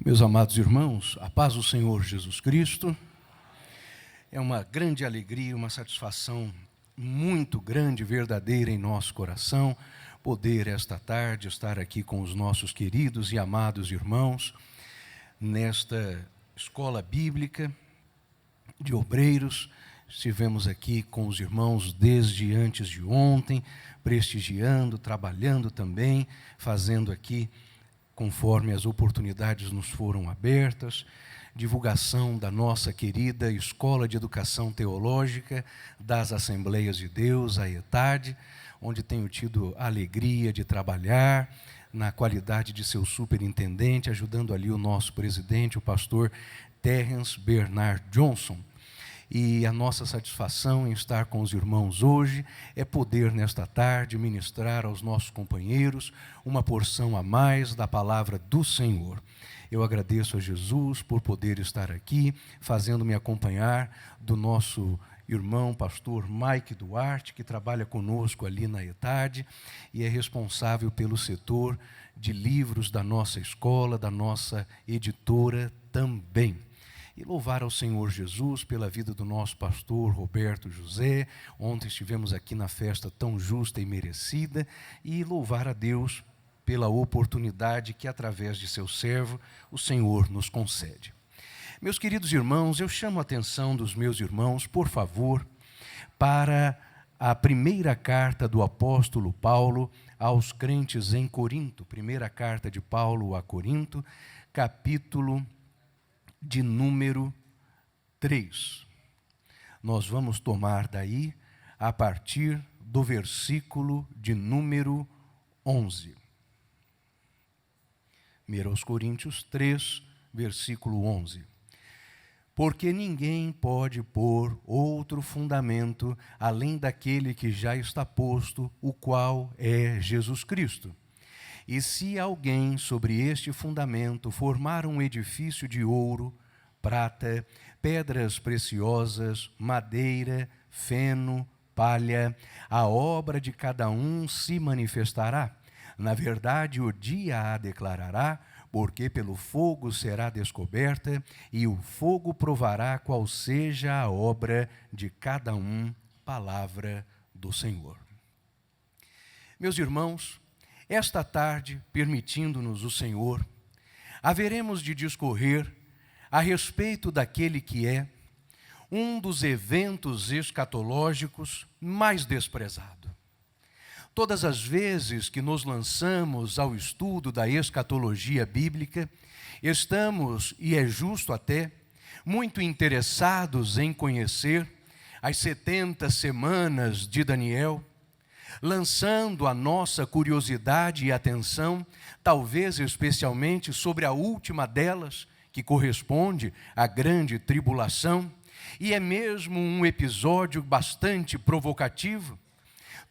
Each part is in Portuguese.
Meus amados irmãos, a paz do Senhor Jesus Cristo. É uma grande alegria, uma satisfação muito grande, verdadeira em nosso coração, poder esta tarde estar aqui com os nossos queridos e amados irmãos, nesta escola bíblica de obreiros. Estivemos aqui com os irmãos desde antes de ontem, prestigiando, trabalhando também, fazendo aqui conforme as oportunidades nos foram abertas, divulgação da nossa querida Escola de Educação Teológica das Assembleias de Deus, a ETAD, onde tenho tido a alegria de trabalhar na qualidade de seu superintendente, ajudando ali o nosso presidente, o pastor Terrence Bernard Johnson. E a nossa satisfação em estar com os irmãos hoje é poder, nesta tarde, ministrar aos nossos companheiros uma porção a mais da palavra do Senhor. Eu agradeço a Jesus por poder estar aqui, fazendo-me acompanhar do nosso irmão pastor Mike Duarte, que trabalha conosco ali na ETAD e é responsável pelo setor de livros da nossa escola, da nossa editora também. E louvar ao Senhor Jesus pela vida do nosso pastor Roberto José. Ontem estivemos aqui na festa tão justa e merecida. E louvar a Deus pela oportunidade que, através de seu servo, o Senhor nos concede. Meus queridos irmãos, eu chamo a atenção dos meus irmãos, por favor, para a primeira carta do apóstolo Paulo aos crentes em Corinto. Primeira carta de Paulo a Corinto, capítulo de número 3. Nós vamos tomar daí a partir do versículo de número 11. 1 Coríntios 3, versículo 11. Porque ninguém pode pôr outro fundamento além daquele que já está posto, o qual é Jesus Cristo. E se alguém sobre este fundamento formar um edifício de ouro, prata, pedras preciosas, madeira, feno, palha, a obra de cada um se manifestará. Na verdade, o dia a declarará, porque pelo fogo será descoberta, e o fogo provará qual seja a obra de cada um, palavra do Senhor. Meus irmãos, esta tarde, permitindo-nos o Senhor, haveremos de discorrer a respeito daquele que é um dos eventos escatológicos mais desprezado. Todas as vezes que nos lançamos ao estudo da escatologia bíblica, estamos, e é justo até, muito interessados em conhecer as 70 semanas de Daniel, lançando a nossa curiosidade e atenção, talvez especialmente sobre a última delas, que corresponde à grande tribulação, e é mesmo um episódio bastante provocativo,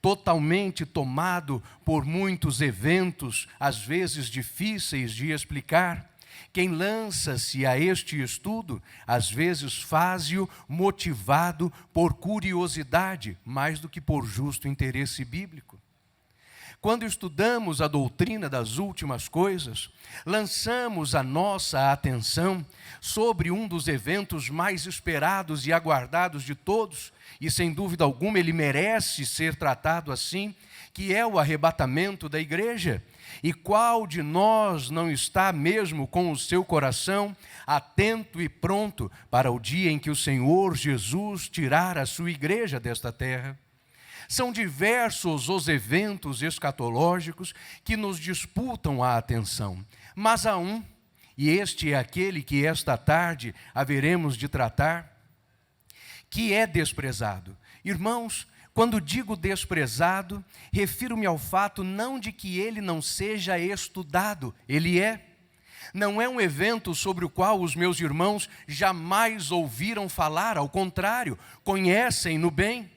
totalmente tomado por muitos eventos, às vezes difíceis de explicar. Quem lança-se a este estudo, às vezes faz-o motivado por curiosidade, mais do que por justo interesse bíblico. Quando estudamos a doutrina das últimas coisas, lançamos a nossa atenção sobre um dos eventos mais esperados e aguardados de todos, e sem dúvida alguma ele merece ser tratado assim, que é o arrebatamento da igreja. E qual de nós não está mesmo com o seu coração atento e pronto para o dia em que o Senhor Jesus tirar a sua igreja desta terra? São diversos os eventos escatológicos que nos disputam a atenção, mas há um, e este é aquele que esta tarde haveremos de tratar, que é desprezado. Irmãos, quando digo desprezado, refiro-me ao fato não de que ele não seja estudado, ele é. Não é um evento sobre o qual os meus irmãos jamais ouviram falar, ao contrário, conhecem-no bem.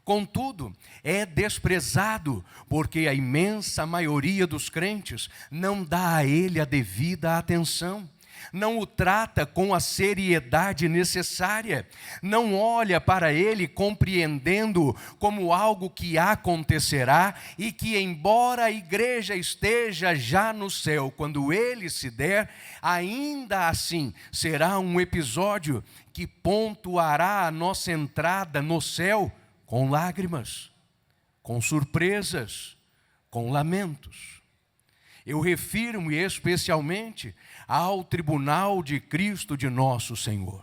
Contudo, é desprezado, porque a imensa maioria dos crentes não dá a ele a devida atenção. não o trata com a seriedade necessária, não olha para ele compreendendo como algo que acontecerá e que, embora a igreja esteja já no céu, quando ele se der, ainda assim será um episódio que pontuará a nossa entrada no céu com lágrimas, com surpresas, com lamentos. Eu refiro-me especialmente ao tribunal de Cristo de nosso Senhor.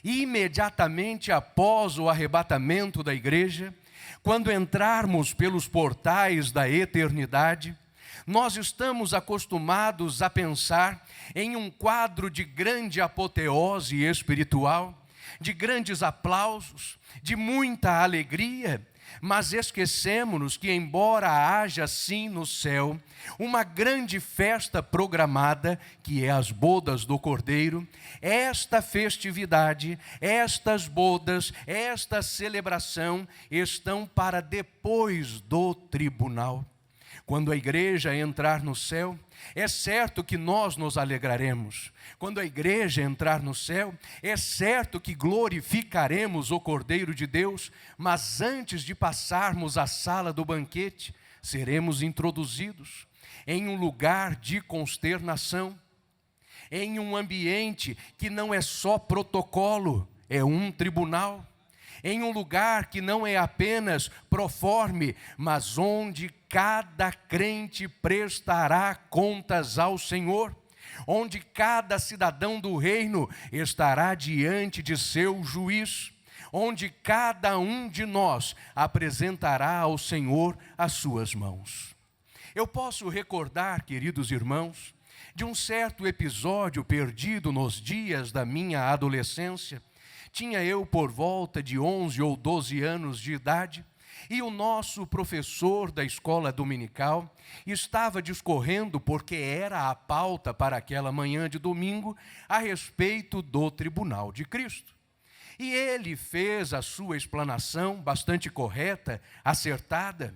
Imediatamente após o arrebatamento da igreja, quando entrarmos pelos portais da eternidade, nós estamos acostumados a pensar em um quadro de grande apoteose espiritual, de grandes aplausos, de muita alegria, mas esquecemos-nos que, embora haja sim no céu uma grande festa programada, que é as bodas do Cordeiro, esta festividade, estas bodas, esta celebração estão para depois do tribunal. Quando a igreja entrar no céu, é certo que nós nos alegraremos. Quando a igreja entrar no céu, é certo que glorificaremos o Cordeiro de Deus, mas antes de passarmos à sala do banquete, seremos introduzidos em um lugar de consternação, em um ambiente que não é só protocolo, é um tribunal. Em um lugar que não é apenas proforme, mas onde cada crente prestará contas ao Senhor, onde cada cidadão do reino estará diante de seu juiz, onde cada um de nós apresentará ao Senhor as suas mãos. Eu posso recordar, queridos irmãos, de um certo episódio perdido nos dias da minha adolescência. Tinha eu por volta de 11 ou 12 anos de idade, e o nosso professor da escola dominical estava discorrendo, porque era a pauta para aquela manhã de domingo, a respeito do tribunal de Cristo. E ele fez a sua explanação bastante correta, acertada,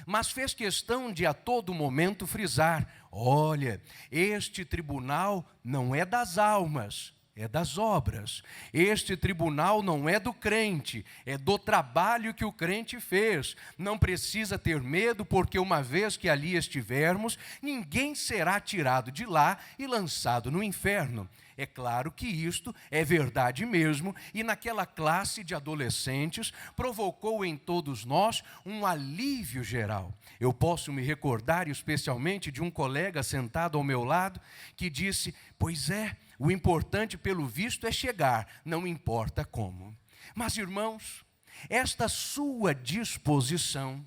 mas fez questão de a todo momento frisar: olha, este tribunal não é das almas, é das obras. Este tribunal não é do crente, é do trabalho que o crente fez. Não precisa ter medo, porque uma vez que ali estivermos, ninguém será tirado de lá e lançado no inferno. É claro que isto é verdade mesmo, e naquela classe de adolescentes provocou em todos nós um alívio geral. Eu posso me recordar especialmente de um colega sentado ao meu lado que disse: pois é, o importante pelo visto é chegar, não importa como. Mas, irmãos, esta sua disposição,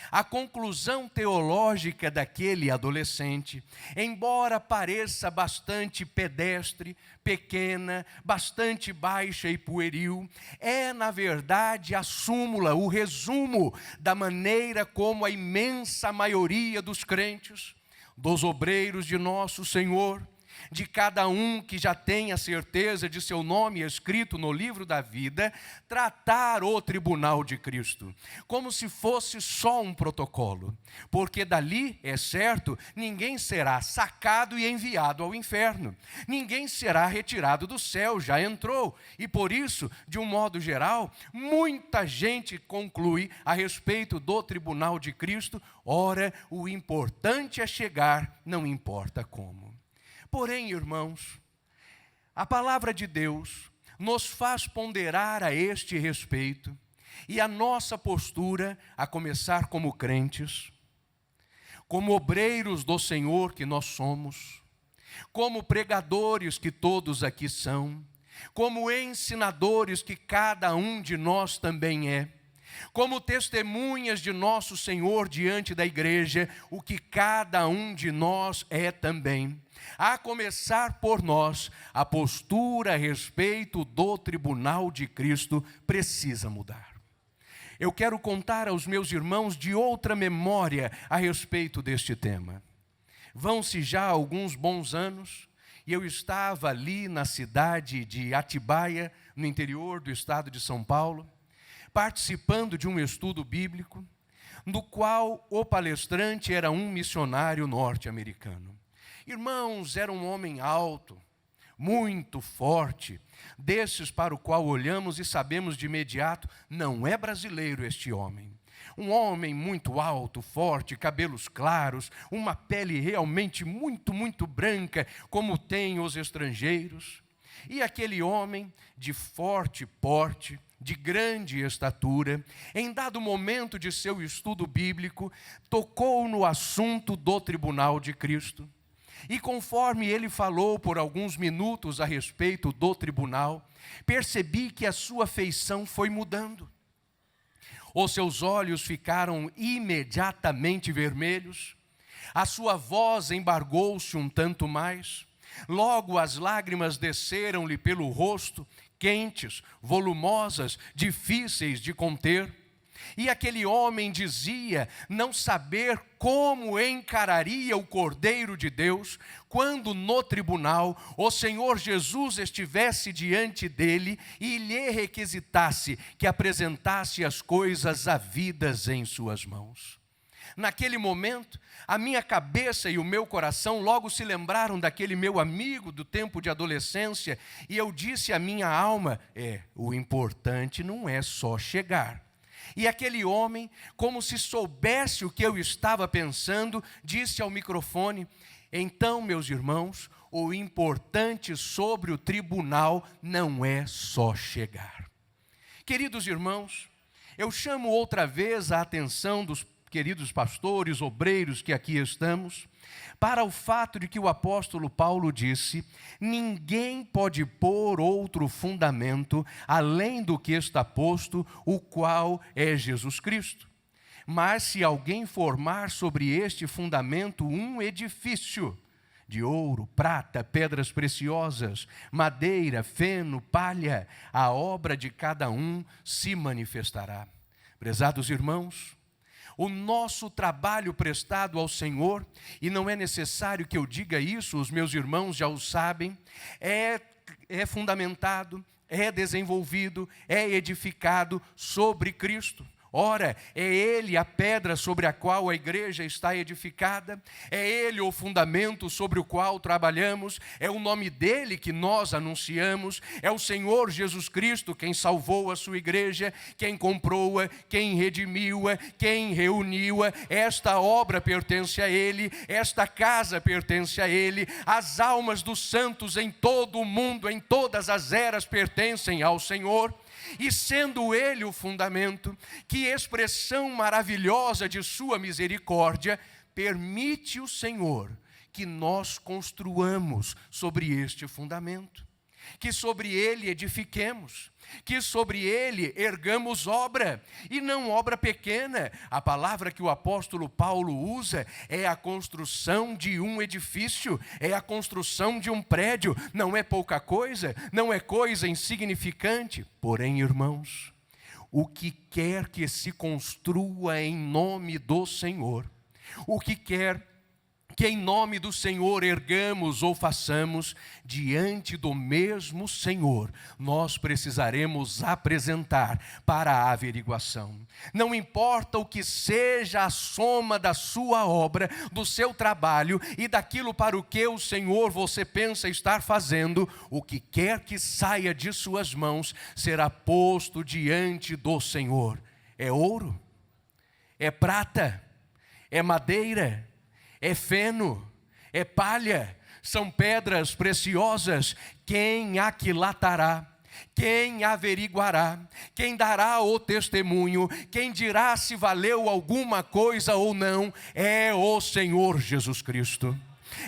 a conclusão teológica daquele adolescente, embora pareça bastante pedestre, pequena, bastante baixa e pueril, é, na verdade, a súmula, o resumo da maneira como a imensa maioria dos crentes, dos obreiros de nosso Senhor, de cada um que já tem a certeza de seu nome escrito no livro da vida, tratar o tribunal de Cristo, como se fosse só um protocolo, porque dali, é certo, ninguém será sacado e enviado ao inferno, ninguém será retirado do céu, já entrou, e por isso, de um modo geral, muita gente conclui a respeito do tribunal de Cristo: ora, o importante é chegar, não importa como. Porém, irmãos, a palavra de Deus nos faz ponderar a este respeito, e a nossa postura, a começar como crentes, como obreiros do Senhor que nós somos, como pregadores que todos aqui são, como ensinadores que cada um de nós também é, como testemunhas de nosso Senhor diante da igreja, o que cada um de nós é também. A começar por nós, a postura a respeito do tribunal de Cristo precisa mudar. Eu quero contar aos meus irmãos de outra memória a respeito deste tema. Vão-se já alguns bons anos, e eu estava ali na cidade de Atibaia, no interior do estado de São Paulo, participando de um estudo bíblico, no qual o palestrante era um missionário norte-americano. Irmãos, era um homem alto, muito forte, desses para o qual olhamos e sabemos de imediato, não é brasileiro este homem. Um homem muito alto, forte, cabelos claros, uma pele realmente muito branca, como têm os estrangeiros. E aquele homem de forte porte, de grande estatura, em dado momento de seu estudo bíblico, tocou no assunto do tribunal de Cristo. E conforme ele falou por alguns minutos a respeito do tribunal, percebi que a sua feição foi mudando. Os seus olhos ficaram imediatamente vermelhos, a sua voz embargou-se um tanto mais, logo as lágrimas desceram-lhe pelo rosto, quentes, volumosas, difíceis de conter. E aquele homem dizia não saber como encararia o Cordeiro de Deus, quando no tribunal o Senhor Jesus estivesse diante dele e lhe requisitasse que apresentasse as coisas havidas em suas mãos. Naquele momento, a minha cabeça e o meu coração logo se lembraram daquele meu amigo do tempo de adolescência, e eu disse à minha alma, o importante não é só chegar. E aquele homem, como se soubesse o que eu estava pensando, disse ao microfone, então, meus irmãos, o importante sobre o tribunal não é só chegar. Queridos irmãos, eu chamo outra vez a atenção dos queridos pastores, obreiros que aqui estamos, para o fato de que o apóstolo Paulo disse, ninguém pode pôr outro fundamento além do que está posto, o qual é Jesus Cristo. Mas se alguém formar sobre este fundamento um edifício de ouro, prata, pedras preciosas, madeira, feno, palha, a obra de cada um se manifestará. Prezados irmãos, o nosso trabalho prestado ao Senhor, e não é necessário que eu diga isso, os meus irmãos já o sabem, é fundamentado, é desenvolvido, é edificado sobre Cristo. Ora, é Ele a pedra sobre a qual a igreja está edificada, é Ele o fundamento sobre o qual trabalhamos, é o nome dEle que nós anunciamos, é o Senhor Jesus Cristo quem salvou a sua igreja, quem comprou-a, quem redimiu-a, quem reuniu-a. Esta obra pertence a Ele, esta casa pertence a Ele, as almas dos santos em todo o mundo, em todas as eras pertencem ao Senhor. E sendo Ele o fundamento, que expressão maravilhosa de sua misericórdia, permite o Senhor que nós construamos sobre este fundamento, que sobre ele edifiquemos, que sobre ele ergamos obra, e não obra pequena. A palavra que o apóstolo Paulo usa é a construção de um edifício, é a construção de um prédio, não é pouca coisa, não é coisa insignificante. Porém, irmãos, o que quer que se construa em nome do Senhor, o que quer que em nome do Senhor ergamos ou façamos, diante do mesmo Senhor, nós precisaremos apresentar para a averiguação. Não importa o que seja a soma da sua obra, do seu trabalho e daquilo para o que o Senhor você pensa estar fazendo, o que quer que saia de suas mãos será posto diante do Senhor. É ouro? É prata? É madeira? É feno, é palha, são pedras preciosas. Quem aquilatará? Quem averiguará? Quem dará o testemunho? Quem dirá se valeu alguma coisa ou não? É o Senhor Jesus Cristo.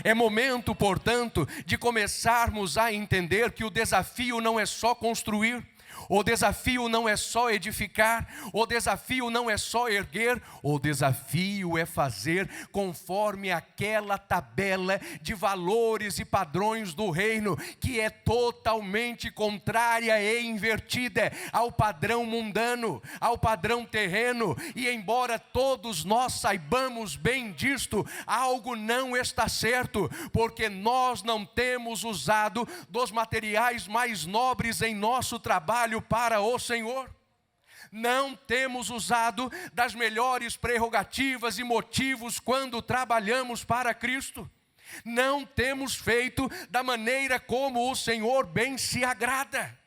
É momento, portanto, de começarmos a entender que o desafio não é só construir, o desafio não é só edificar, o desafio não é só erguer, o desafio é fazer conforme aquela tabela de valores e padrões do reino, que é totalmente contrária e invertida ao padrão mundano, ao padrão terreno. E embora todos nós saibamos bem disto, algo não está certo, porque nós não temos usado dos materiais mais nobres em nosso trabalho para o Senhor. Não temos usado das melhores prerrogativas e motivos quando trabalhamos para Cristo. Não temos feito da maneira como o Senhor bem se agrada.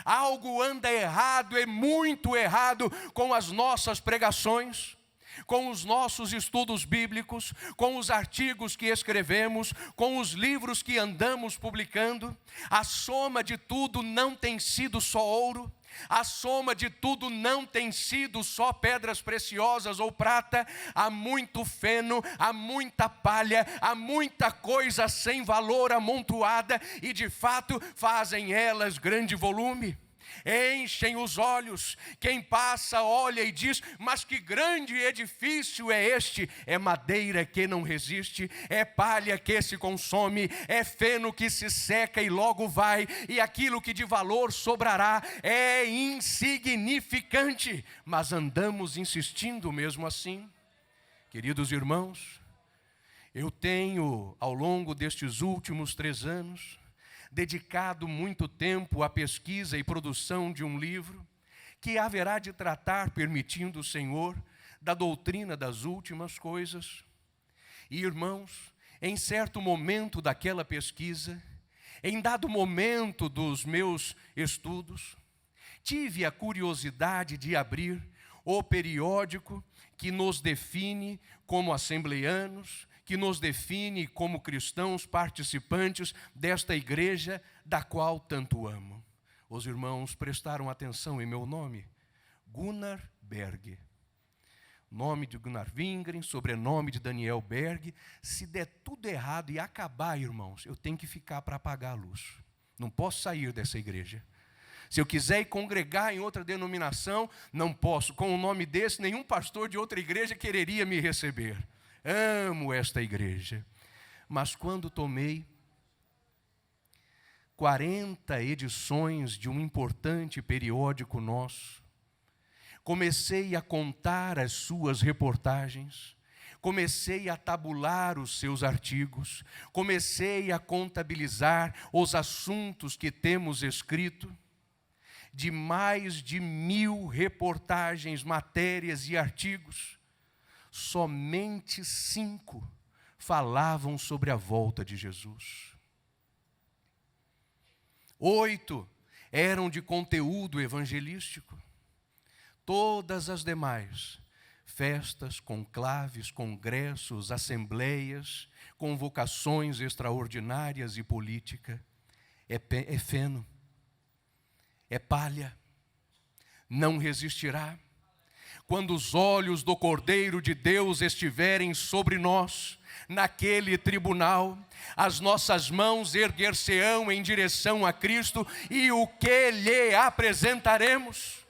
Algo anda errado, é muito errado com as nossas pregações, com os nossos estudos bíblicos, com os artigos que escrevemos, com os livros que andamos publicando. A soma de tudo não tem sido só ouro, a soma de tudo não tem sido só pedras preciosas ou prata. Há muito feno, há muita palha, há muita coisa sem valor amontoada, e de fato fazem elas grande volume. Enchem os olhos, quem passa olha e diz: mas que grande edifício é este? É madeira que não resiste, é palha que se consome, é feno que se seca e logo vai, e aquilo que de valor sobrará é insignificante. Mas andamos insistindo mesmo assim. Queridos irmãos, eu tenho ao longo destes últimos 3 anos dedicado muito tempo à pesquisa e produção de um livro que haverá de tratar, permitindo o Senhor, da doutrina das últimas coisas. E, irmãos, em certo momento daquela pesquisa, em dado momento dos meus estudos, tive a curiosidade de abrir o periódico que nos define como assembleanos, que nos define como cristãos participantes desta igreja da qual tanto amo. Os irmãos prestaram atenção em meu nome, Gunnar Berg. Nome de Gunnar Wingren, sobrenome de Daniel Berg. Se der tudo errado e acabar, irmãos, eu tenho que ficar para apagar a luz. Não posso sair dessa igreja. Se eu quiser ir congregar em outra denominação, não posso. Com um nome desse, nenhum pastor de outra igreja quereria me receber. Amo esta igreja. Mas quando tomei 40 edições de um importante periódico nosso, comecei a contar as suas reportagens, comecei a tabular os seus artigos, comecei a contabilizar os assuntos que temos escrito. De mais de 1000 reportagens, matérias e artigos, somente 5 falavam sobre a volta de Jesus. 8 eram de conteúdo evangelístico. Todas as demais, festas, conclaves, congressos, assembleias, convocações extraordinárias e política, é feno, é palha, não resistirá. Quando os olhos do Cordeiro de Deus estiverem sobre nós, naquele tribunal, as nossas mãos erguer-se-ão em direção a Cristo, e o que lhe apresentaremos?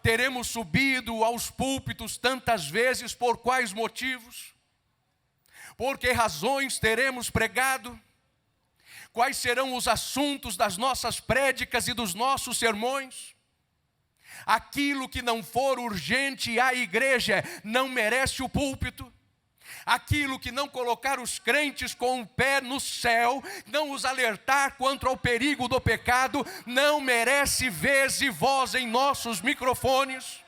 Teremos subido aos púlpitos tantas vezes, por quais motivos? Por que razões teremos pregado? Quais serão os assuntos das nossas prédicas e dos nossos sermões? Aquilo que não for urgente à igreja não merece o púlpito. Aquilo que não colocar os crentes com o pé no céu, não os alertar quanto ao perigo do pecado, não merece vez e voz em nossos microfones.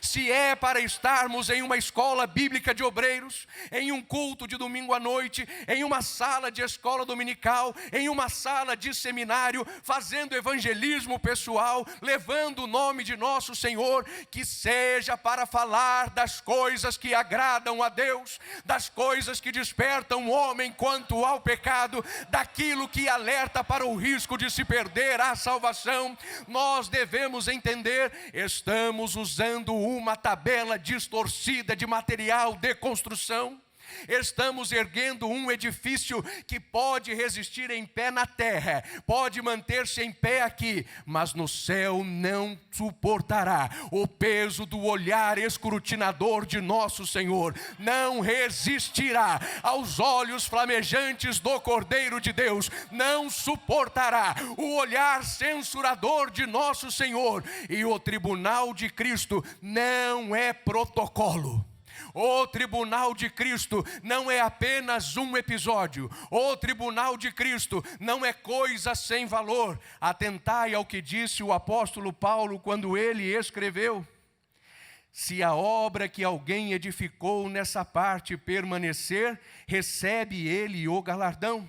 Se é para estarmos em uma escola bíblica de obreiros, em um culto de domingo à noite, em uma sala de escola dominical, em uma sala de seminário, fazendo evangelismo pessoal, levando o nome de nosso Senhor, que seja para falar das coisas que agradam a Deus, das coisas que despertam o homem quanto ao pecado, daquilo que alerta para o risco de se perder a salvação. Nós devemos entender, estamos usando uma tabela distorcida de material de construção. Estamos erguendo um edifício que pode resistir em pé na terra, pode manter-se em pé aqui, mas no céu não suportará o peso do olhar escrutinador de nosso Senhor, não resistirá aos olhos flamejantes do Cordeiro de Deus, não suportará o olhar censurador de nosso Senhor. E o tribunal de Cristo não é protocolo. O tribunal de Cristo não é apenas um episódio. O tribunal de Cristo não é coisa sem valor. Atentai ao que disse o apóstolo Paulo quando ele escreveu: Se a obra que alguém edificou nessa parte permanecer, recebe ele o galardão.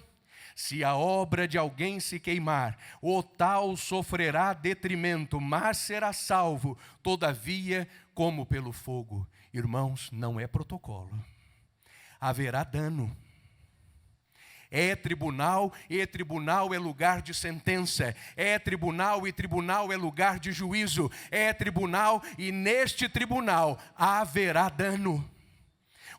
Se a obra de alguém se queimar, o tal sofrerá detrimento, mas será salvo, todavia, como pelo fogo. Irmãos, não é protocolo. Haverá dano. É tribunal, e tribunal é lugar de sentença. É tribunal, e tribunal é lugar de juízo. É tribunal, e neste tribunal haverá dano.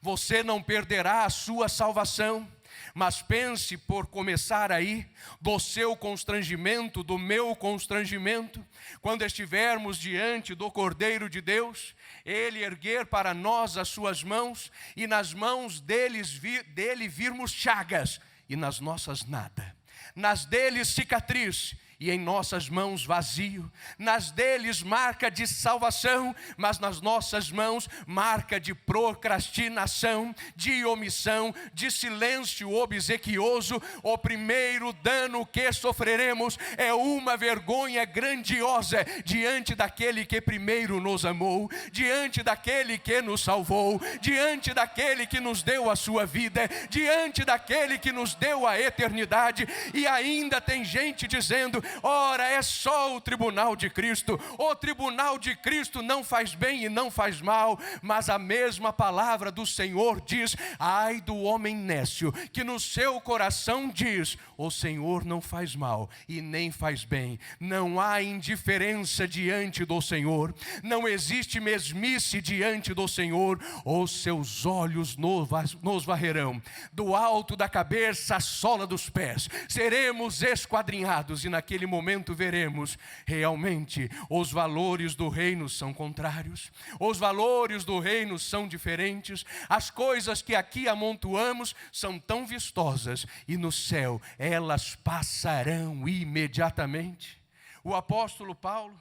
Você não perderá a sua salvação, mas pense, por começar aí, do seu constrangimento, do meu constrangimento, quando estivermos diante do Cordeiro de Deus, Ele erguer para nós as suas mãos, e nas mãos dele virmos chagas, e nas nossas nada. Nas deles cicatriz, e em nossas mãos vazio. Nas deles marca de salvação, mas nas nossas mãos marca de procrastinação, de omissão, de silêncio obsequioso. O primeiro dano que sofreremos é uma vergonha grandiosa diante daquele que primeiro nos amou, diante daquele que nos salvou, diante daquele que nos deu a sua vida, diante daquele que nos deu a eternidade. E ainda tem gente dizendo: ora, é só o tribunal de Cristo. O tribunal de Cristo não faz bem e não faz mal, mas a mesma palavra do Senhor diz: ai do homem nécio, que no seu coração diz: o Senhor não faz mal e nem faz bem. Não há indiferença diante do Senhor, não existe mesmice diante do Senhor. Os seus olhos nos varrerão, do alto da cabeça à sola dos pés. Seremos esquadrinhados, e naquele momento veremos realmente os valores do reino são contrários, os valores do reino são diferentes. As coisas que aqui amontoamos são tão vistosas, e no céu elas passarão imediatamente. O apóstolo Paulo,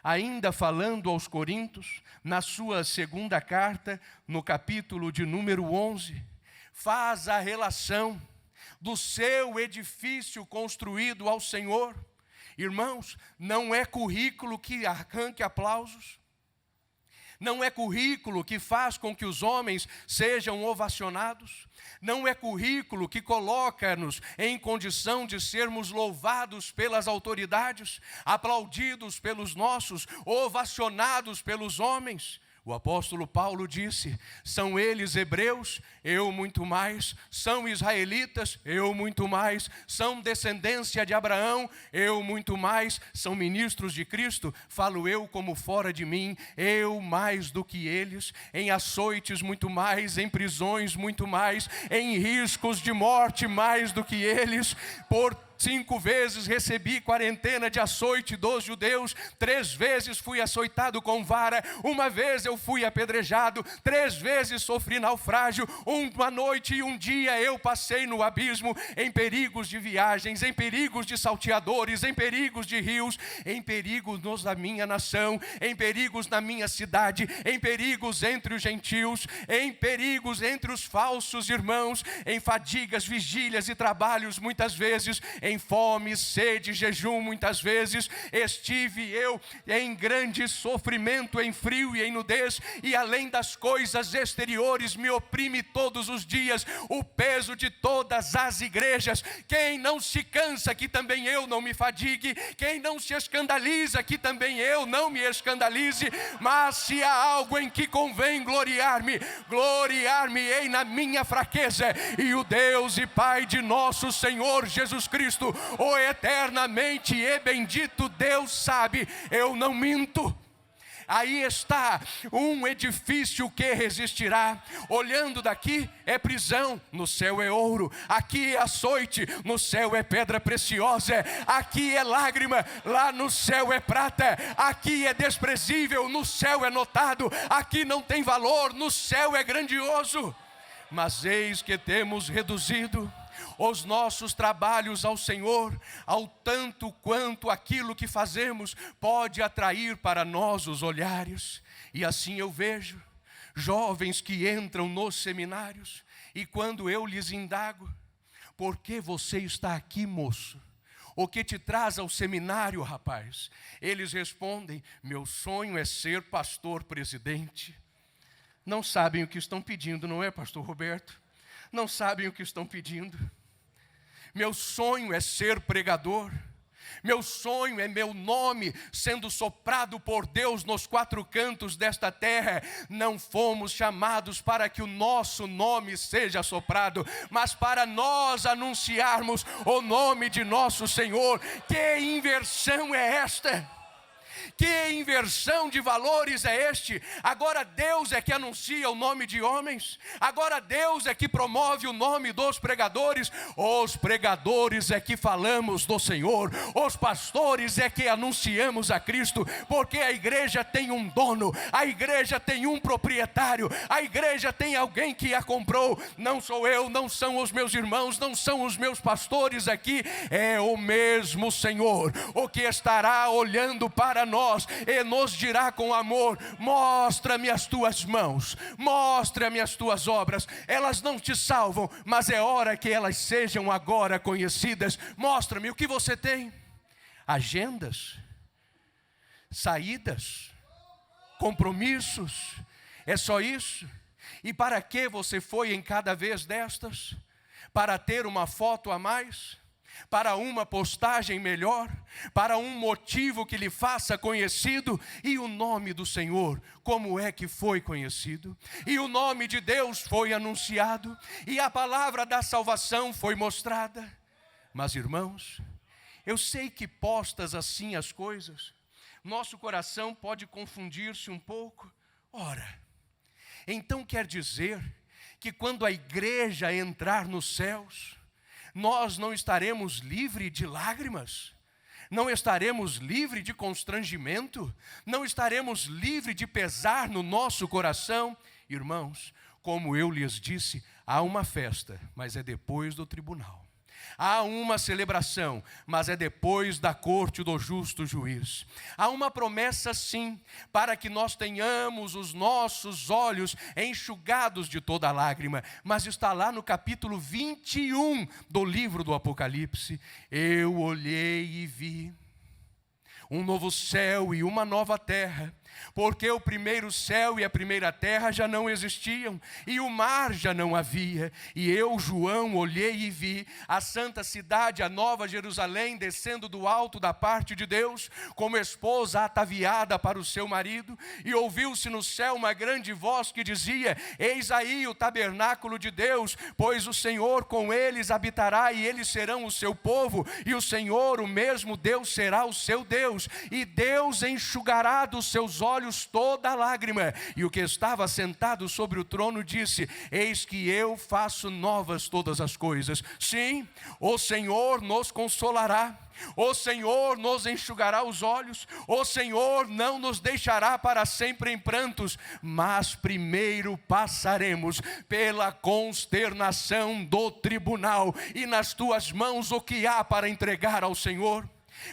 ainda falando aos Coríntios, na sua segunda carta, no capítulo de número 11, faz a relação do seu edifício construído ao Senhor. Irmãos, não é currículo que arranque aplausos, não é currículo que faz com que os homens sejam ovacionados, não é currículo que coloca-nos em condição de sermos louvados pelas autoridades, aplaudidos pelos nossos, ovacionados pelos homens. O apóstolo Paulo disse: são eles hebreus, eu muito mais. São israelitas, eu muito mais. São descendência de Abraão, eu muito mais. São ministros de Cristo, falo eu como fora de mim, eu mais do que eles. Em açoites muito mais, em prisões muito mais, em riscos de morte mais do que eles. Por 5 vezes recebi quarentena de açoite dos judeus, 3 vezes fui açoitado com vara, 1 vez eu fui apedrejado, 3 vezes sofri naufrágio, 1 noite e 1 dia eu passei no abismo, em perigos de viagens, em perigos de salteadores, em perigos de rios, em perigos da minha nação, em perigos na minha cidade, em perigos entre os gentios, em perigos entre os falsos irmãos, em fadigas, vigílias e trabalhos muitas vezes, em fome, sede, jejum muitas vezes. Estive eu em grande sofrimento, em frio e em nudez, e além das coisas exteriores me oprime todos os dias o peso de todas as igrejas. Quem não se cansa, que também eu não me fadigue. Quem não se escandaliza, que também eu não me escandalize. Mas se há algo em que convém gloriar-me, gloriar-me-ei na minha fraqueza, e o Deus e Pai de nosso Senhor Jesus Cristo, o eternamente e bendito Deus, sabe, eu não minto. Aí está um edifício que resistirá. Olhando daqui é prisão, no céu é ouro. Aqui é açoite, no céu é pedra preciosa. Aqui é lágrima, lá no céu é prata. Aqui é desprezível, no céu é notado. Aqui não tem valor, no céu é grandioso. Mas eis que temos reduzido os nossos trabalhos ao Senhor, ao tanto quanto aquilo que fazemos pode atrair para nós os olhares. E assim eu vejo jovens que entram nos seminários, e quando eu lhes indago: por que você está aqui, moço? O que te traz ao seminário, rapaz? Eles respondem: meu sonho é ser pastor presidente. Não sabem o que estão pedindo, não é, pastor Roberto? Não sabem o que estão pedindo. Meu sonho é ser pregador. Meu sonho é meu nome sendo soprado por Deus nos quatro cantos desta terra. Não fomos chamados para que o nosso nome seja soprado, mas para nós anunciarmos o nome de nosso Senhor. Que inversão é esta? Que inversão de valores é este? Agora Deus é que anuncia o nome de homens, agora Deus é que promove o nome dos pregadores. Os pregadores é que falamos do Senhor, os pastores é que anunciamos a Cristo, porque a igreja tem um dono, a igreja tem um proprietário, a igreja tem alguém que a comprou. Não sou eu, não são os meus irmãos, não são os meus pastores aqui, é o mesmo Senhor, o que estará olhando para nós e nos dirá com amor: mostra-me as tuas mãos, mostra-me as tuas obras. Elas não te salvam, mas é hora que elas sejam agora conhecidas. Mostra-me o que você tem. Agendas, saídas, compromissos, é só isso? E para que você foi em cada vez destas? Para ter uma foto a mais? Para uma postagem melhor, para um motivo que lhe faça conhecido? E o nome do Senhor, como é que foi conhecido? E o nome de Deus foi anunciado, e a palavra da salvação foi mostrada. Mas irmãos, eu sei que postas assim as coisas, nosso coração pode confundir-se um pouco. Ora, então quer dizer que quando a igreja entrar nos céus, nós não estaremos livres de lágrimas? Não estaremos livres de constrangimento? Não estaremos livres de pesar no nosso coração? Irmãos, como eu lhes disse, há uma festa, mas é depois do tribunal. Há uma celebração, mas é depois da corte do justo juiz. Há uma promessa sim, para que nós tenhamos os nossos olhos enxugados de toda lágrima, mas está lá no capítulo 21 do livro do Apocalipse. Eu olhei e vi um novo céu e uma nova terra, porque o primeiro céu e a primeira terra já não existiam, e o mar já não havia. E eu, João, olhei e vi a santa cidade, a nova Jerusalém, descendo do alto da parte de Deus, como esposa ataviada para o seu marido. E ouviu-se no céu uma grande voz que dizia: eis aí o tabernáculo de Deus, pois o Senhor com eles habitará, e eles serão o seu povo, e o Senhor, o mesmo Deus, será o seu Deus. E Deus enxugará dos seus olhos toda lágrima. E o que estava sentado sobre o trono disse: eis que eu faço novas todas as coisas. Sim, o Senhor nos consolará, o Senhor nos enxugará os olhos, o Senhor não nos deixará para sempre em prantos, mas primeiro passaremos pela consternação do tribunal. E nas tuas mãos o que há para entregar ao Senhor?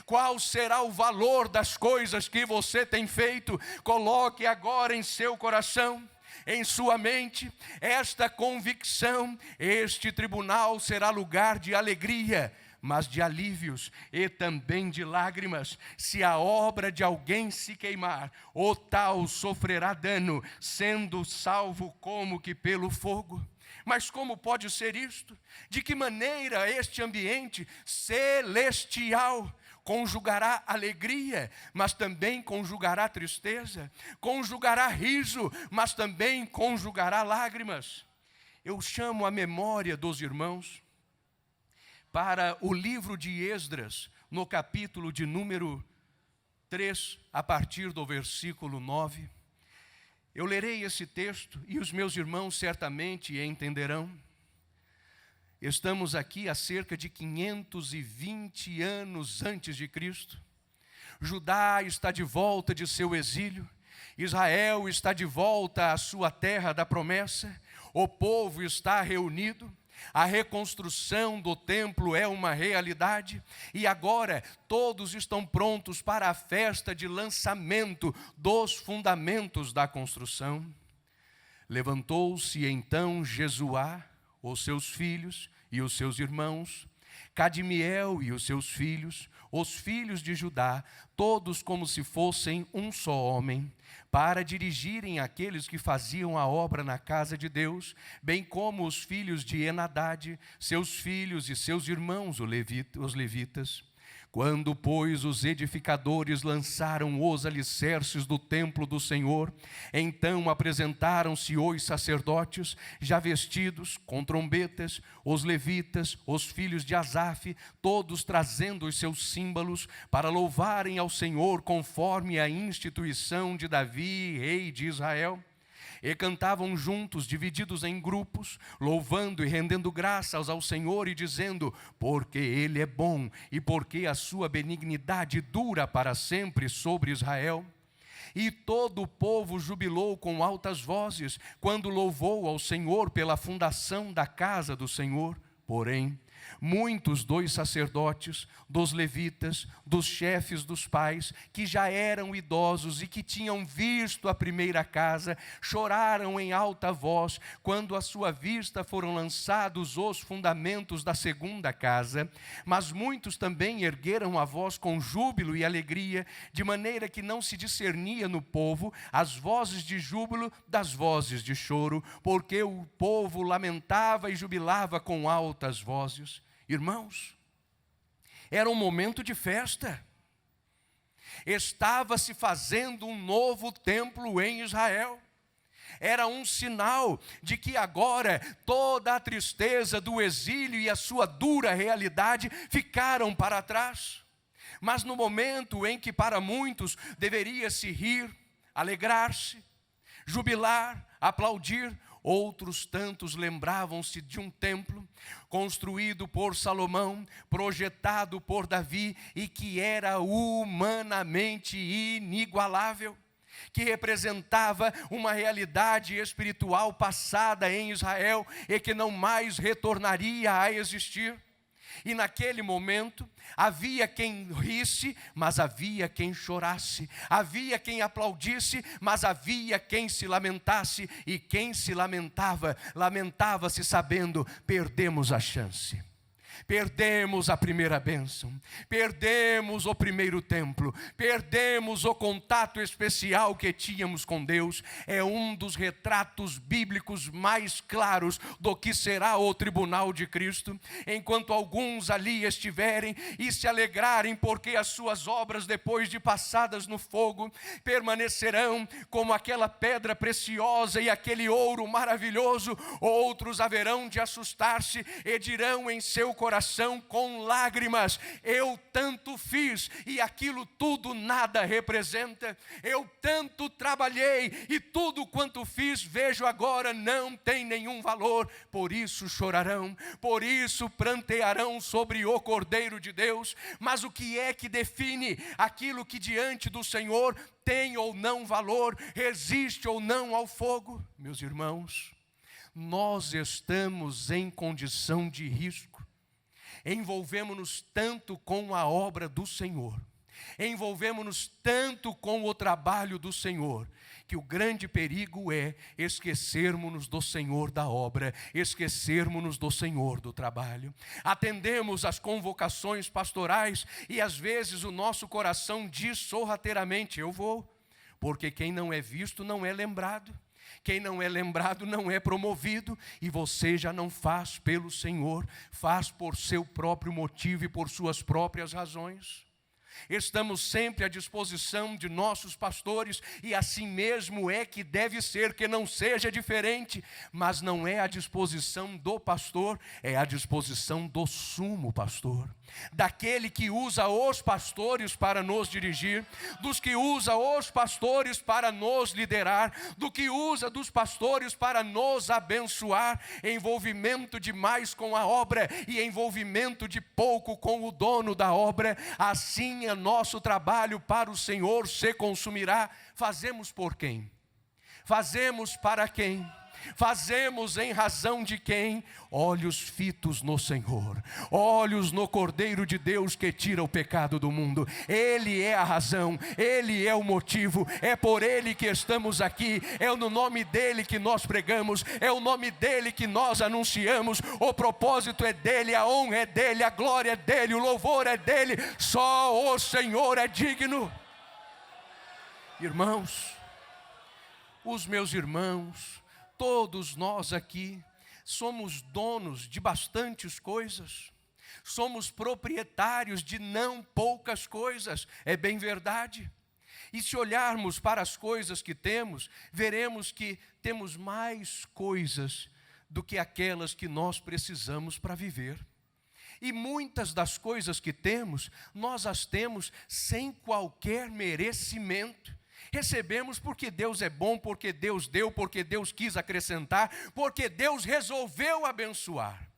Qual será o valor das coisas que você tem feito? Coloque agora em seu coração, em sua mente, esta convicção: este tribunal será lugar de alegria, mas de alívios e também de lágrimas. Se a obra de alguém se queimar, o tal sofrerá dano, sendo salvo como que pelo fogo. Mas como pode ser isto? De que maneira este ambiente celestial conjugará alegria, mas também conjugará tristeza, conjugará riso, mas também conjugará lágrimas? Eu chamo a memória dos irmãos para o livro de Esdras, no capítulo de número 3, a partir do versículo 9. Eu lerei esse texto e os meus irmãos certamente entenderão. Estamos aqui há cerca de 520 anos antes de Cristo. Judá está de volta de seu exílio. Israel está de volta à sua terra da promessa. O povo está reunido. A reconstrução do templo é uma realidade. E agora todos estão prontos para a festa de lançamento dos fundamentos da construção. Levantou-se então Jesuá, os seus filhos e os seus irmãos, Cadmiel e os seus filhos, os filhos de Judá, todos como se fossem um só homem, para dirigirem aqueles que faziam a obra na casa de Deus, bem como os filhos de Enadade, seus filhos e seus irmãos, os levitas. Quando, pois, os edificadores lançaram os alicerces do templo do Senhor, então apresentaram-se os sacerdotes, já vestidos, com trombetas, os levitas, os filhos de Asaf, todos trazendo os seus símbolos, para louvarem ao Senhor conforme a instituição de Davi, rei de Israel. E cantavam juntos, divididos em grupos, louvando e rendendo graças ao Senhor e dizendo: porque Ele é bom e porque a sua benignidade dura para sempre sobre Israel. E todo o povo jubilou com altas vozes, quando louvou ao Senhor pela fundação da casa do Senhor. Porém, muitos dos sacerdotes, dos levitas, dos chefes dos pais, que já eram idosos e que tinham visto a primeira casa, choraram em alta voz, quando à sua vista foram lançados os fundamentos da segunda casa. Mas muitos também ergueram a voz com júbilo e alegria, de maneira que não se discernia no povo as vozes de júbilo das vozes de choro, porque o povo lamentava e jubilava com altas vozes. Irmãos, era um momento de festa. Estava se fazendo um novo templo em Israel. Era um sinal de que agora toda a tristeza do exílio e a sua dura realidade ficaram para trás. Mas no momento em que para muitos deveria se rir, alegrar-se, jubilar, aplaudir, outros tantos lembravam-se de um templo construído por Salomão, projetado por Davi e que era humanamente inigualável, que representava uma realidade espiritual passada em Israel e que não mais retornaria a existir. E naquele momento, havia quem risse, mas havia quem chorasse. Havia quem aplaudisse, mas havia quem se lamentasse. E quem se lamentava, lamentava-se sabendo: perdemos a chance. Perdemos a primeira bênção, perdemos o primeiro templo, perdemos o contato especial que tínhamos com Deus. É um dos retratos bíblicos mais claros do que será o tribunal de Cristo. Enquanto alguns ali estiverem e se alegrarem porque as suas obras, depois de passadas no fogo, permanecerão como aquela pedra preciosa e aquele ouro maravilhoso, outros haverão de assustar-se e dirão em seu coração com lágrimas: eu tanto fiz e aquilo tudo nada representa. Eu tanto trabalhei e tudo quanto fiz, vejo agora, não tem nenhum valor. Por isso chorarão, por isso prantearão sobre o Cordeiro de Deus. Mas o que é que define aquilo que diante do Senhor tem ou não valor, resiste ou não ao fogo? Meus irmãos, nós estamos em condição de risco. Envolvemos-nos tanto com a obra do Senhor, envolvemos-nos tanto com o trabalho do Senhor, que o grande perigo é esquecermos-nos do Senhor da obra, esquecermos-nos do Senhor do trabalho. Atendemos às convocações pastorais e às vezes o nosso coração diz sorrateiramente: eu vou, porque quem não é visto não é lembrado. Quem não é lembrado não é promovido, e você já não faz pelo Senhor, faz por seu próprio motivo e por suas próprias razões. Estamos sempre à disposição de nossos pastores, e assim mesmo é que deve ser, que não seja diferente. Mas não é à disposição do pastor, é à disposição do sumo pastor, daquele que usa os pastores para nos dirigir, dos que usa os pastores para nos liderar, do que usa dos pastores para nos abençoar. Envolvimento demais com a obra e envolvimento de pouco com o dono da obra. Assim nosso trabalho para o Senhor se consumirá. Fazemos por quem? Fazemos para quem? Fazemos em razão de quem? Olhos fitos no Senhor, olhos no Cordeiro de Deus que tira o pecado do mundo. Ele é a razão, Ele é o motivo, é por Ele que estamos aqui, é no nome dEle que nós pregamos, é o nome dEle que nós anunciamos. O propósito é dEle, a honra é dEle, a glória é dEle, o louvor é dEle. Só o Senhor é digno. Irmãos, os meus irmãos, todos nós aqui somos donos de bastantes coisas, somos proprietários de não poucas coisas, é bem verdade. E se olharmos para as coisas que temos, veremos que temos mais coisas do que aquelas que nós precisamos para viver. E muitas das coisas que temos, nós as temos sem qualquer merecimento. Recebemos porque Deus é bom, porque Deus deu, porque Deus quis acrescentar, porque Deus resolveu abençoar.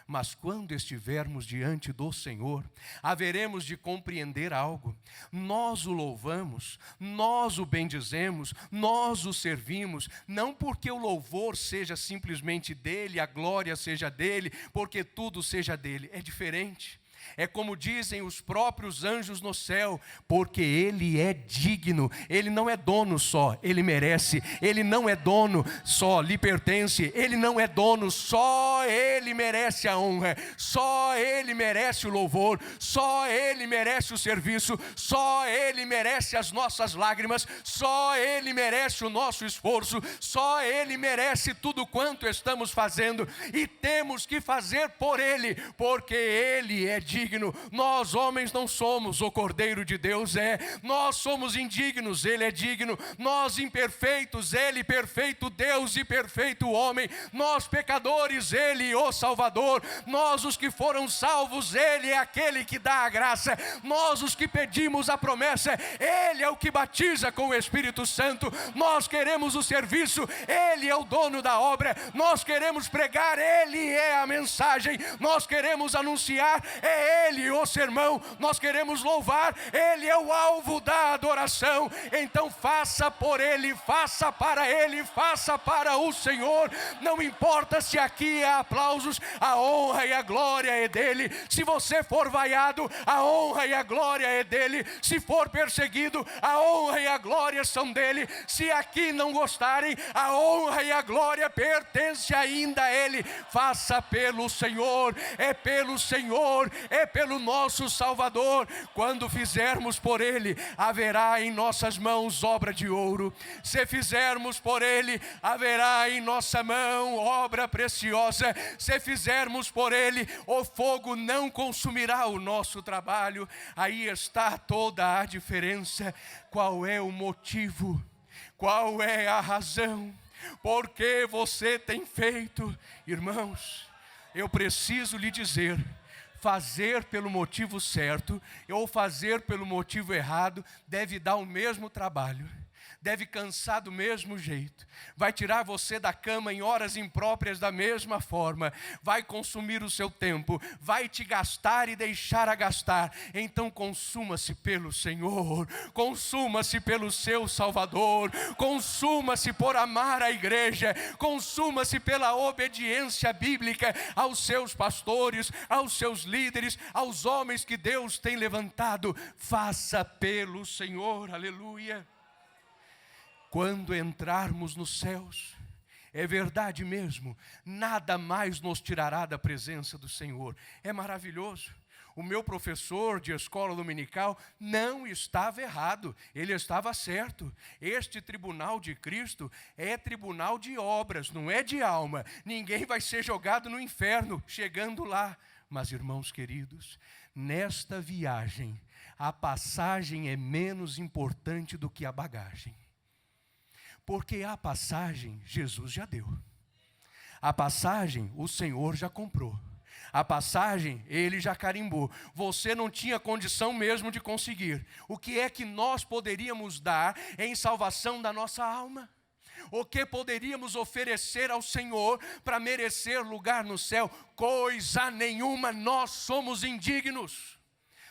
Mas quando estivermos diante do Senhor, haveremos de compreender algo. Nós o louvamos, nós o bendizemos, nós o servimos, não porque o louvor seja simplesmente dele, a glória seja dele, porque tudo seja dele. É diferente. É como dizem os próprios anjos no céu, porque Ele é digno. Ele não é dono só, Ele merece. Ele não é dono só, lhe pertence. Ele não é dono, só Ele merece a honra. Só Ele merece o louvor. Só Ele merece o serviço. Só Ele merece as nossas lágrimas. Só Ele merece o nosso esforço. Só Ele merece tudo quanto estamos fazendo. E temos que fazer por Ele, porque Ele é digno. Nós homens não somos, o Cordeiro de Deus é. Nós somos indignos, Ele é digno. Nós imperfeitos, Ele perfeito Deus e perfeito homem. Nós pecadores, Ele o Salvador. Nós os que foram salvos, Ele é aquele que dá a graça. Nós os que pedimos a promessa, Ele é o que batiza com o Espírito Santo. Nós queremos o serviço, Ele é o dono da obra. Nós queremos pregar, Ele é a mensagem. Nós queremos anunciar, é Ele o sermão. Nós queremos louvar, Ele é o alvo da adoração. Então faça por Ele, faça para Ele, faça para o Senhor. Não importa se aqui há aplausos, a honra e a glória é dEle. Se você for vaiado, a honra e a glória é dEle. Se for perseguido, a honra e a glória são dEle. Se aqui não gostarem, a honra e a glória pertence ainda a Ele. Faça pelo Senhor, é pelo Senhor, é pelo nosso Salvador. Quando fizermos por Ele, haverá em nossas mãos obra de ouro. Se fizermos por Ele, haverá em nossa mão obra preciosa. Se fizermos por Ele, o fogo não consumirá o nosso trabalho. Aí está toda a diferença. Qual é o motivo? Qual é a razão? Por que você tem feito? Irmãos, eu preciso lhe dizer, fazer pelo motivo certo ou fazer pelo motivo errado deve dar o mesmo trabalho, deve cansar do mesmo jeito, vai tirar você da cama em horas impróprias da mesma forma, vai consumir o seu tempo, vai te gastar e deixar a gastar. Então consuma-se pelo Senhor, consuma-se pelo seu Salvador, consuma-se por amar a igreja, consuma-se pela obediência bíblica aos seus pastores, aos seus líderes, aos homens que Deus tem levantado. Faça pelo Senhor, aleluia. Quando entrarmos nos céus, é verdade mesmo, nada mais nos tirará da presença do Senhor. É maravilhoso. O meu professor de escola dominical não estava errado, ele estava certo. Este tribunal de Cristo é tribunal de obras, não é de alma. Ninguém vai ser jogado no inferno chegando lá. Mas, irmãos queridos, nesta viagem, a passagem é menos importante do que a bagagem. Porque a passagem Jesus já deu. A passagem o Senhor já comprou. A passagem Ele já carimbou. Você não tinha condição mesmo de conseguir. O que é que nós poderíamos dar em salvação da nossa alma? O que poderíamos oferecer ao Senhor para merecer lugar no céu? Coisa nenhuma, nós somos indignos.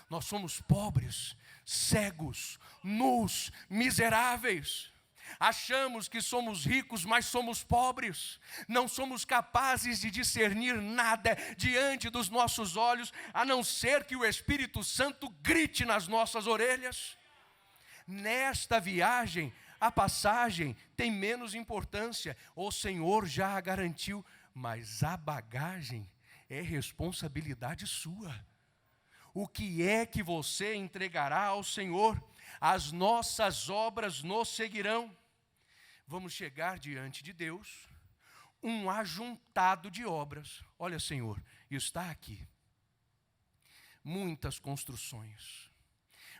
Nós somos pobres, cegos, nus, miseráveis. Achamos que somos ricos, mas somos pobres. Não somos capazes de discernir nada diante dos nossos olhos, a não ser que o Espírito Santo grite nas nossas orelhas. Nesta viagem, a passagem tem menos importância. O Senhor já a garantiu, mas a bagagem é responsabilidade sua. O que é que você entregará ao Senhor? As nossas obras nos seguirão. Vamos chegar diante de Deus, um ajuntado de obras. Olha, Senhor, está aqui. Muitas construções,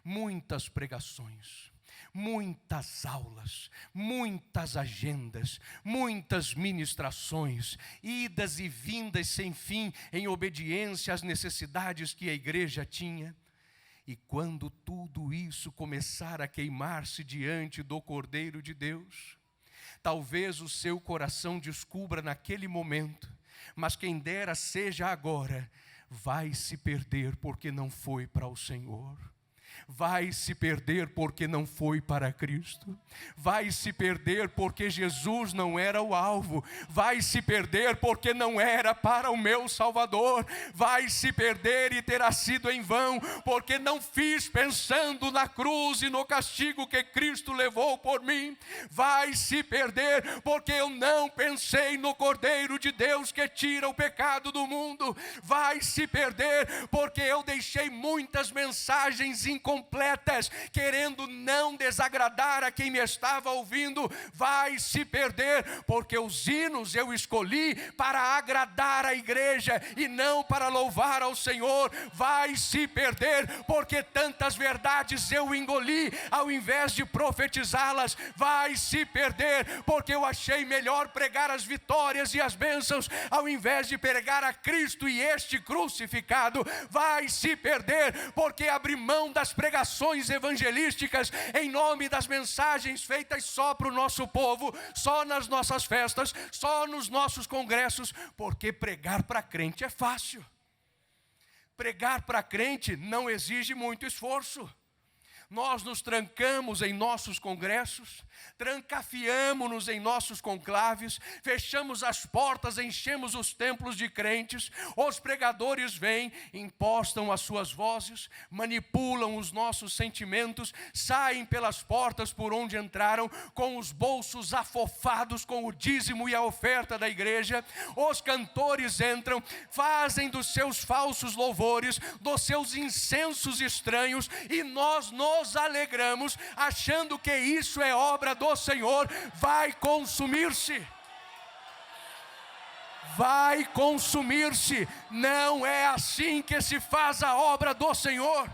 muitas pregações, muitas aulas, muitas agendas, muitas ministrações, idas e vindas sem fim, em obediência às necessidades que a igreja tinha. E quando tudo isso começar a queimar-se diante do Cordeiro de Deus, talvez o seu coração descubra naquele momento, mas quem dera seja agora, vai se perder porque não foi para o Senhor. Vai se perder porque não foi para Cristo. Vai se perder porque Jesus não era o alvo. Vai se perder porque não era para o meu Salvador. Vai se perder e terá sido em vão, porque não fiz pensando na cruz e no castigo que Cristo levou por mim. Vai se perder porque eu não pensei no Cordeiro de Deus que tira o pecado do mundo. Vai se perder porque eu deixei muitas mensagens incompletas, querendo não desagradar a quem me estava ouvindo. Vai se perder, porque os hinos eu escolhi para agradar a igreja e não para louvar ao Senhor. Vai se perder, porque tantas verdades eu engoli ao invés de profetizá-las. Vai se perder, porque eu achei melhor pregar as vitórias e as bênçãos ao invés de pregar a Cristo e este crucificado. Vai se perder, porque abri mão das pregações evangelísticas em nome das mensagens feitas só para o nosso povo, só nas nossas festas, só nos nossos congressos, porque pregar para crente é fácil. Pregar para crente não exige muito esforço. Nós nos trancamos em nossos congressos, trancafiamos-nos em nossos conclaves, fechamos as portas, enchemos os templos de crentes. Os pregadores vêm, impostam as suas vozes, manipulam os nossos sentimentos, saem pelas portas por onde entraram, com os bolsos afofados com o dízimo e a oferta da igreja. Os cantores entram, fazem dos seus falsos louvores, dos seus incensos estranhos, e nós nos alegramos, achando que isso é obra do Senhor. Vai consumir-se. Vai consumir-se. Não é assim que se faz a obra do Senhor.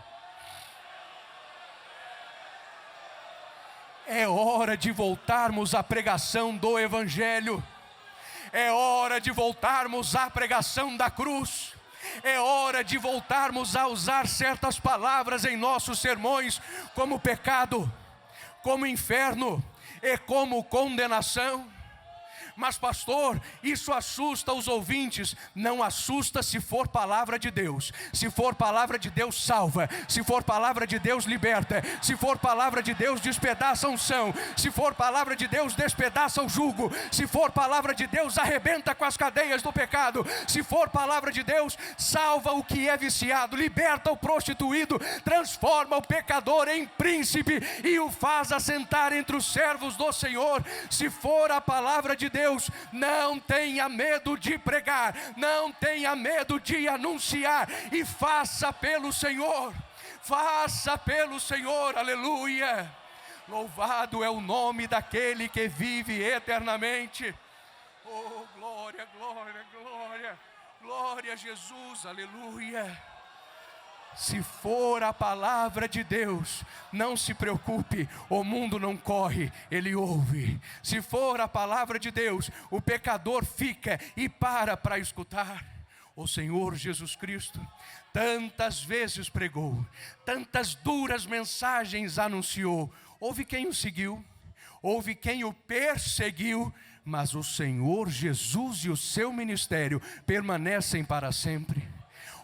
É hora de voltarmos à pregação do Evangelho. É hora de voltarmos à pregação da cruz. É hora de voltarmos a usar certas palavras em nossos sermões, como pecado, como inferno e como condenação. Mas pastor, isso assusta os ouvintes. Não assusta se for palavra de Deus. Se for palavra de Deus, salva. Se for palavra de Deus, liberta. Se for palavra de Deus, despedaça a unção. Se for palavra de Deus, despedaça o jugo. Se for palavra de Deus, arrebenta com as cadeias do pecado. Se for palavra de Deus, salva o que é viciado, liberta o prostituído, transforma o pecador em príncipe e o faz assentar entre os servos do Senhor. Se for a palavra de Deus, não tenha medo de pregar, não tenha medo de anunciar, e faça pelo Senhor. Faça pelo Senhor, aleluia. Louvado é o nome daquele que vive eternamente. Oh, glória, glória, glória, glória a Jesus, aleluia. Se for a palavra de Deus, não se preocupe, o mundo não corre, ele ouve. Se for a palavra de Deus, o pecador fica e para escutar. O Senhor Jesus Cristo tantas vezes pregou, tantas duras mensagens anunciou. Houve quem o seguiu, houve quem o perseguiu, mas o Senhor Jesus e o seu ministério permanecem para sempre.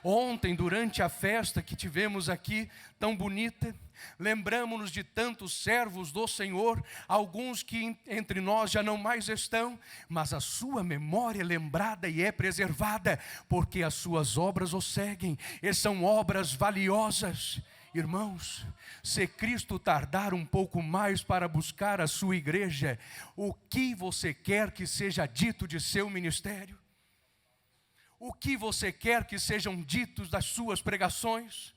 Ontem, durante a festa que tivemos aqui, tão bonita, lembramos-nos de tantos servos do Senhor, alguns que entre nós já não mais estão, mas a sua memória é lembrada e é preservada, porque as suas obras o seguem, e são obras valiosas. Irmãos, se Cristo tardar um pouco mais para buscar a sua igreja, o que você quer que seja dito de seu ministério? O que você quer que sejam ditos das suas pregações?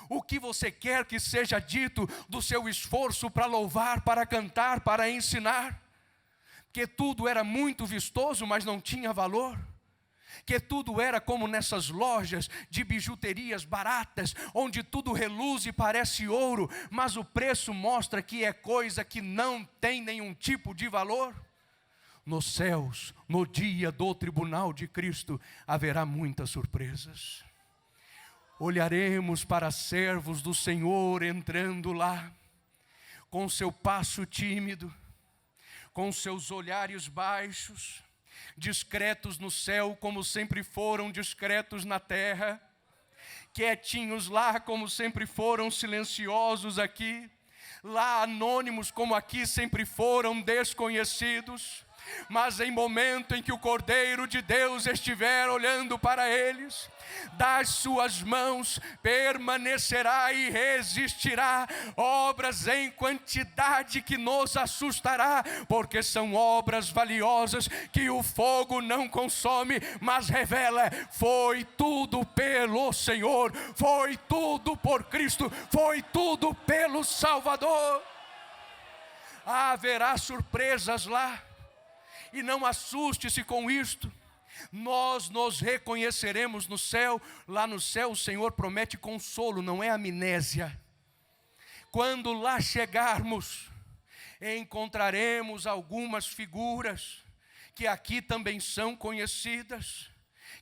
O que você quer que seja dito do seu esforço para louvar, para cantar, para ensinar? Que tudo era muito vistoso, mas não tinha valor. Que tudo era como nessas lojas de bijuterias baratas, onde tudo reluz e parece ouro, mas o preço mostra que é coisa que não tem nenhum tipo de valor. Nos céus, no dia do tribunal de Cristo, haverá muitas surpresas. Olharemos para servos do Senhor entrando lá, com seu passo tímido, com seus olhares baixos, discretos no céu como sempre foram discretos na terra, quietinhos lá como sempre foram silenciosos aqui, lá anônimos como aqui sempre foram desconhecidos, mas em momento em que o Cordeiro de Deus estiver olhando para eles, das suas mãos permanecerá e resistirá obras em quantidade que nos assustará, porque são obras valiosas que o fogo não consome, mas revela: foi tudo pelo Senhor, foi tudo por Cristo, foi tudo pelo Salvador. Haverá surpresas lá. E não assuste-se com isto, nós nos reconheceremos no céu. Lá no céu o Senhor promete consolo, não é amnésia. Quando lá chegarmos, encontraremos algumas figuras que aqui também são conhecidas,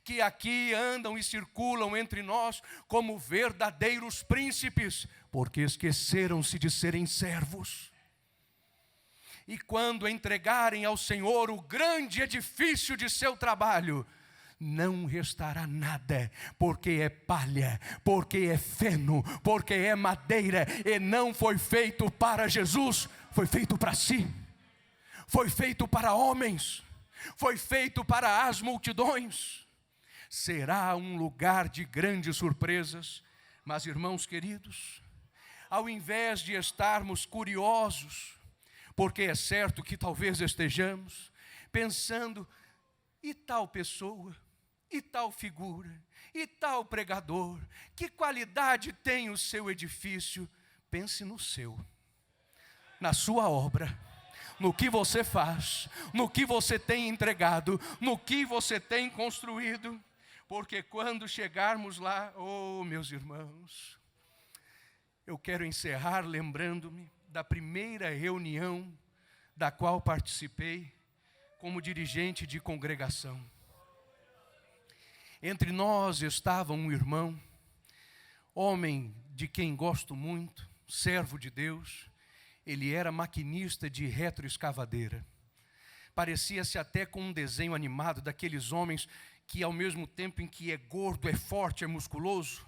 que aqui andam e circulam entre nós como verdadeiros príncipes, porque esqueceram-se de serem servos. E quando entregarem ao Senhor o grande edifício de seu trabalho, não restará nada, porque é palha, porque é feno, porque é madeira, e não foi feito para Jesus, foi feito para si, foi feito para homens, foi feito para as multidões. Será um lugar de grandes surpresas, mas irmãos queridos, ao invés de estarmos curiosos, porque é certo que talvez estejamos pensando: e tal pessoa, e tal figura, e tal pregador, que qualidade tem o seu edifício? Pense no seu, na sua obra, no que você faz, no que você tem entregado, no que você tem construído, porque quando chegarmos lá, oh meus irmãos, eu quero encerrar lembrando-me da primeira reunião da qual participei como dirigente de congregação. Entre nós estava um irmão, homem de quem gosto muito, servo de Deus. Ele era maquinista de retroescavadeira. Parecia-se até com um desenho animado daqueles homens que ao mesmo tempo em que é gordo, é forte, é musculoso.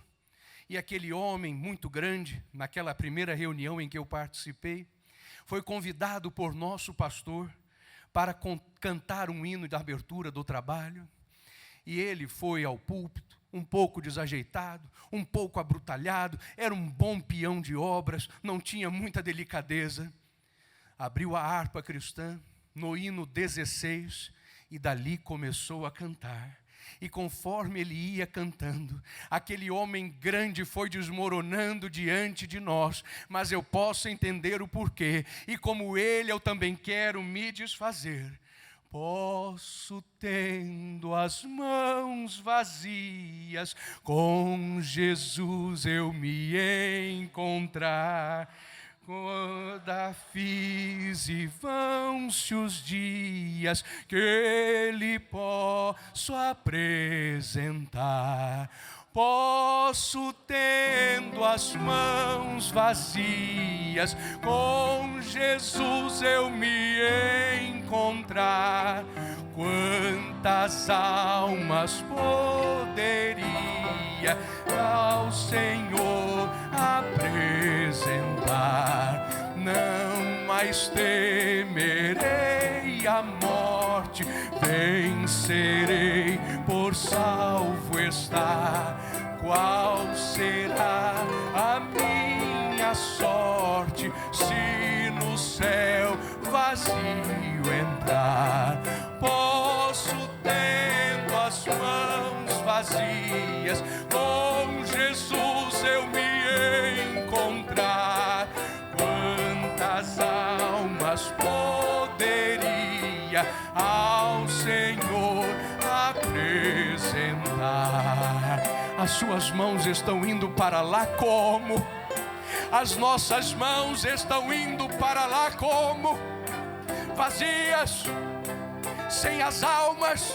E aquele homem muito grande, naquela primeira reunião em que eu participei, foi convidado por nosso pastor para cantar um hino da abertura do trabalho. E ele foi ao púlpito, um pouco desajeitado, um pouco abrutalhado, era um bom peão de obras, não tinha muita delicadeza. Abriu a harpa cristã no hino 16 e dali começou a cantar. E conforme ele ia cantando, aquele homem grande foi desmoronando diante de nós, mas eu posso entender o porquê, e como ele eu também quero me desfazer. Posso, tendo as mãos vazias, com Jesus eu me encontrar. Quando fiz e vão-se os dias que lhe posso apresentar. Posso, tendo as mãos vazias, com Jesus eu me encontrar. Quantas almas poderia ao Senhor apresentar? Não mais temerei a morte, vencerei por salvo estar. Qual será a minha sorte se no céu vazio entrar? Posso, tendo as mãos vazias, com Jesus eu me encontrar. Quantas almas poderia ao Senhor apresentar? As suas mãos estão indo para lá como? As nossas mãos estão indo para lá como? Vazias, sem as almas,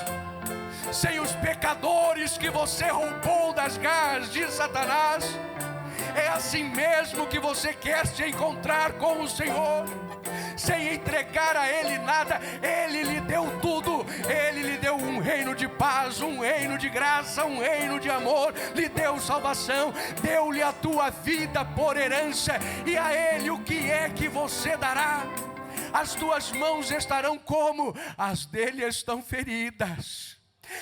sem os pecadores que você roubou das garras de Satanás. É assim mesmo que você quer se encontrar com o Senhor, sem entregar a Ele nada. Ele lhe deu tudo. Ele lhe deu um reino de paz, um reino de graça, um reino de amor. Lhe deu salvação, deu-lhe a tua vida por herança. E a Ele o que é que você dará? As tuas mãos estarão como? As dele estão feridas,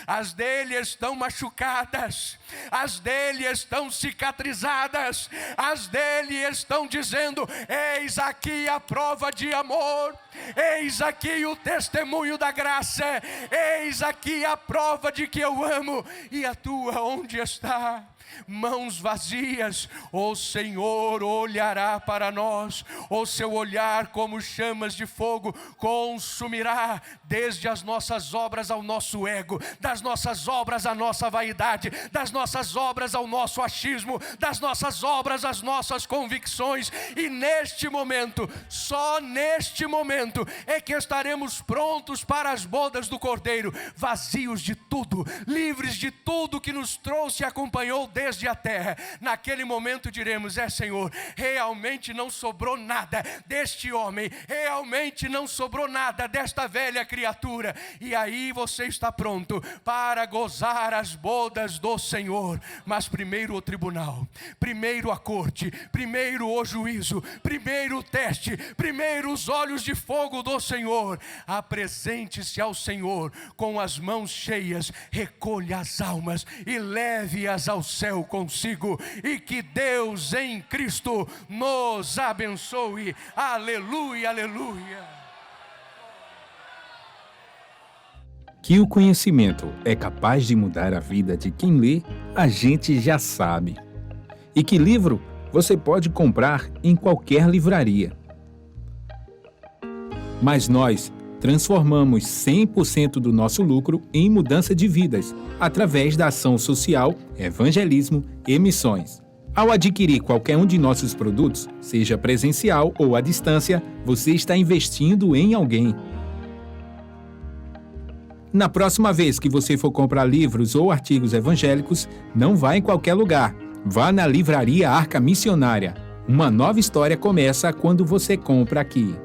as dele estão machucadas, as dele estão cicatrizadas, as dele estão dizendo: eis aqui a prova de amor, eis aqui o testemunho da graça, eis aqui a prova de que eu amo. E a tua onde está? Mãos vazias. O Senhor olhará para nós, o seu olhar como chamas de fogo consumirá, desde as nossas obras ao nosso ego, das nossas obras à nossa vaidade, das nossas obras ao nosso achismo, das nossas obras às nossas convicções. E neste momento, só neste momento é que estaremos prontos para as bodas do Cordeiro, vazios de tudo, livres de tudo que nos trouxe e acompanhou desde a terra. Naquele momento diremos: Senhor, realmente não sobrou nada deste homem, realmente não sobrou nada desta velha criatura. E aí você está pronto para gozar as bodas do Senhor. Mas primeiro o tribunal, primeiro a corte, primeiro o juízo, primeiro o teste, primeiro os olhos de fogo do Senhor. Apresente-se ao Senhor com as mãos cheias, recolha as almas e leve-as ao céu consigo, e que Deus em Cristo nos abençoe. Aleluia, aleluia. Que o conhecimento é capaz de mudar a vida de quem lê, a gente já sabe. E que livro você pode comprar em qualquer livraria. Mas nós transformamos 100% do nosso lucro em mudança de vidas, através da ação social, evangelismo e missões. Ao adquirir qualquer um de nossos produtos, seja presencial ou à distância, você está investindo em alguém. Na próxima vez que você for comprar livros ou artigos evangélicos, não vá em qualquer lugar. Vá na Livraria Arca Missionária. Uma nova história começa quando você compra aqui.